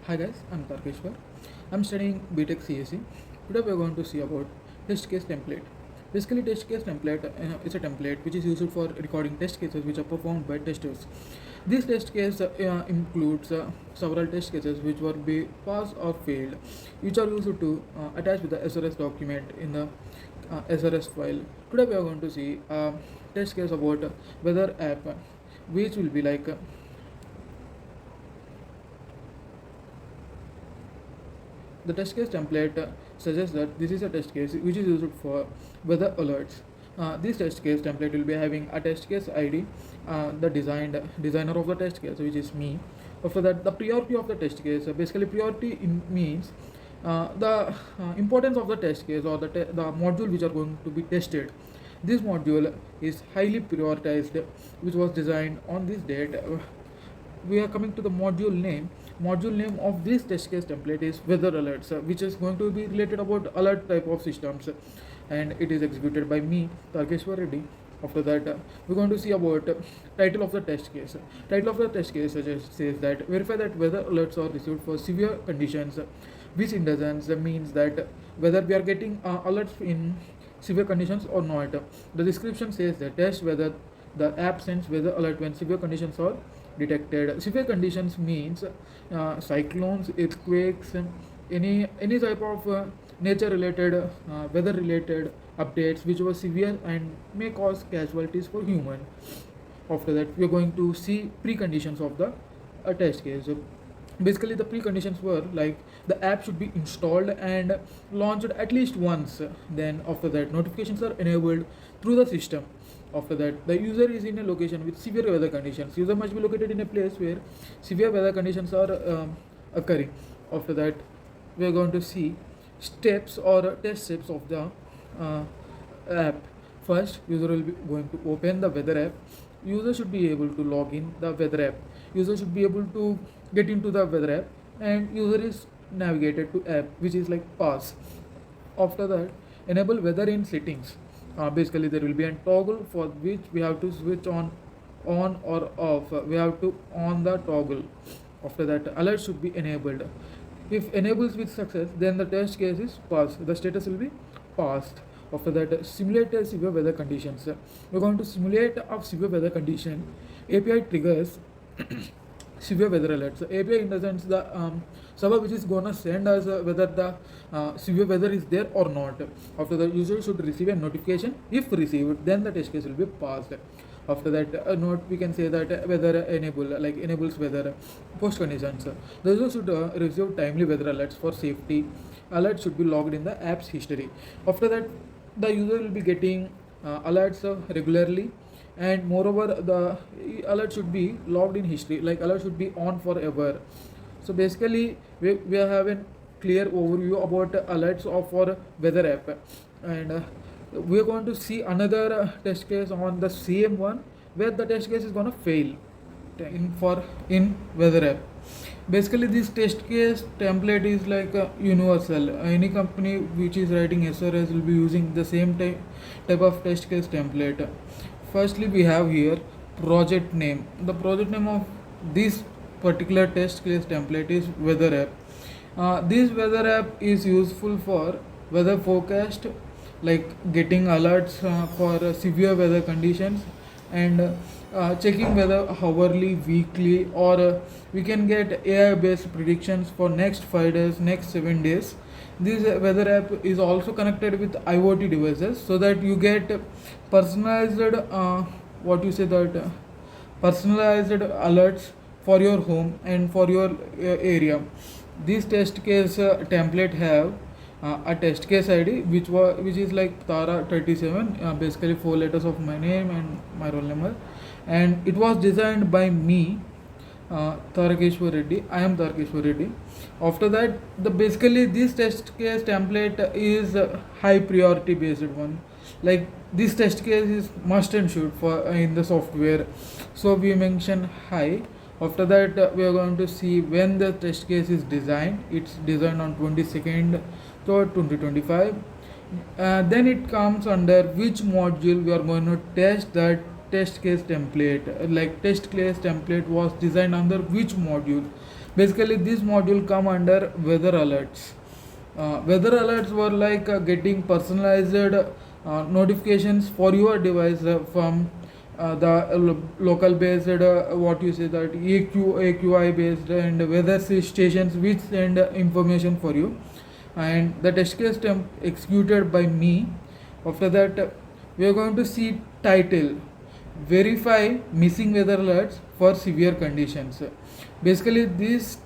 Hi guys, I'm Tarkeshwar. I'm studying BTech CSE. Today we are going to see about test case template. Basically, test case template is a template which is used for recording test cases which are performed by testers. This test case includes several test cases which will be passed or failed, which are used to attach with the SRS document in the SRS file. Today we are going to see test case about weather app, which will be like the test case template suggests that this is a test case which is used for weather alerts. This test case template will be having a test case ID, the designer of the test case, which is me. After that, the priority of the test case. Basically, priority means the importance of the test case or the module which are going to be tested. This module is highly prioritized, which was designed on this date. We are coming to the module name of this test case template is weather alerts, which is going to be related about alert type of systems, and it is executed by me, Tarkeshwar Reddy. After that, we're going to see about title of the test case. Title of the test case says that verify that weather alerts are received for severe conditions, which in essence means that whether we are getting alerts in severe conditions or not. The description says that test whether the app sends weather alert when severe conditions are detected. Severe conditions means cyclones, earthquakes, any type of nature related, weather related updates which were severe and may cause casualties for human. After that, we are going to see preconditions of the test case. Basically, the preconditions were like the app should be installed and launched at least once. Then after that, notifications are enabled through the system. After that, the user is in a location with severe weather conditions. User must be located in a place where severe weather conditions are occurring. After that, we are going to see steps or test steps of the uh, app. First, user will be going to open the weather app. User should be able to log in the weather app. User should be able to get into the weather app, and user is navigated to app, which is like pass. After that, enable weather in settings. Basically, there will be a toggle for which we have to switch on or off. We have to on the toggle. After that, alert should be enabled. If enables with success, then the test case is passed. The status will be passed. After that, simulate severe weather conditions. We're going to simulate a severe weather condition. API triggers severe weather alerts. So API in the sense the server which is gonna send us whether the severe weather is there or not. After that, user should receive a notification. If received, then the test case will be passed. After that, note we can say that weather enable like enables weather post conditions. The user should receive timely weather alerts for safety. Alerts should be logged in the app's history. After that, the user will be getting alerts regularly, and moreover the alert should be logged in history, like alert should be on forever. So basically, we have a clear overview about alerts of for weather app, and we are going to see another test case on the same one where the test case is going to fail in weather app. Basically, this test case template is like universal. Any company which is writing SRS will be using the same type of test case template. Firstly, we have here project name. The project name of this particular test case template is weather app. This weather app is useful for weather forecast, like getting alerts for severe weather conditions, and checking weather hourly, weekly, or we can get AI based predictions for next 5 days, next 7 days. This weather app is also connected with IoT devices so that you get personalized what you say that personalized alerts for your home and for your area. This test case template have a test case ID which is like Tara 37, basically 4 letters of my name and my roll number, and it was designed by me, Tarakeshwar Reddy. I am Tarakeshwar Reddy. After that, the basically this test case template is a high priority based one. Like this test case is must and should for in the software. So we mention high. After that, we are going to see when the test case is designed. It's designed on 22nd to 2025. Then it comes under which module we are going to test that test case template. Like test case template was designed under which module. Basically, this module come under weather alerts. Weather alerts were like getting personalized notifications for your device from the local based what you say that AQI based and weather stations which send information for you, and the test case executed by me. After that, we are going to see title verify missing weather alerts for severe conditions. Basically, this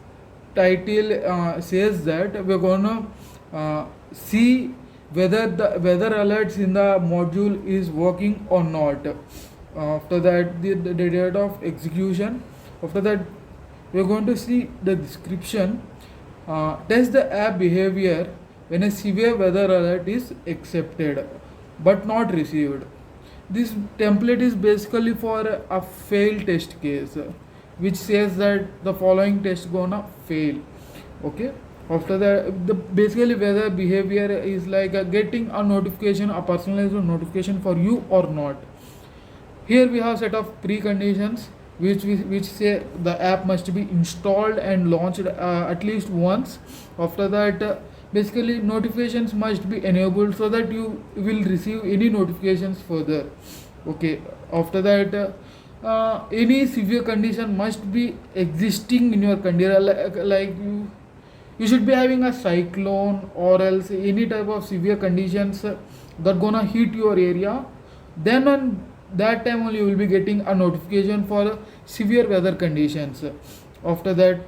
title says that we're gonna see whether the weather alerts in the module is working or not. After that, the date of execution. After that, we're going to see the description. Test the app behavior when a severe weather alert is accepted but not received. This template is basically for a fail test case, which says that the following test gonna fail. Okay. After that, the basically weather behavior is like getting a notification, a personalized notification for you or not. Here we have set of preconditions which say the app must be installed and launched at least once. After that, basically notifications must be enabled so that you will receive any notifications further. Okay. After that, any severe condition must be existing in your condition, like you should be having a cyclone or else any type of severe conditions that gonna hit your area. Then on that time only you will be getting a notification for severe weather conditions. After that,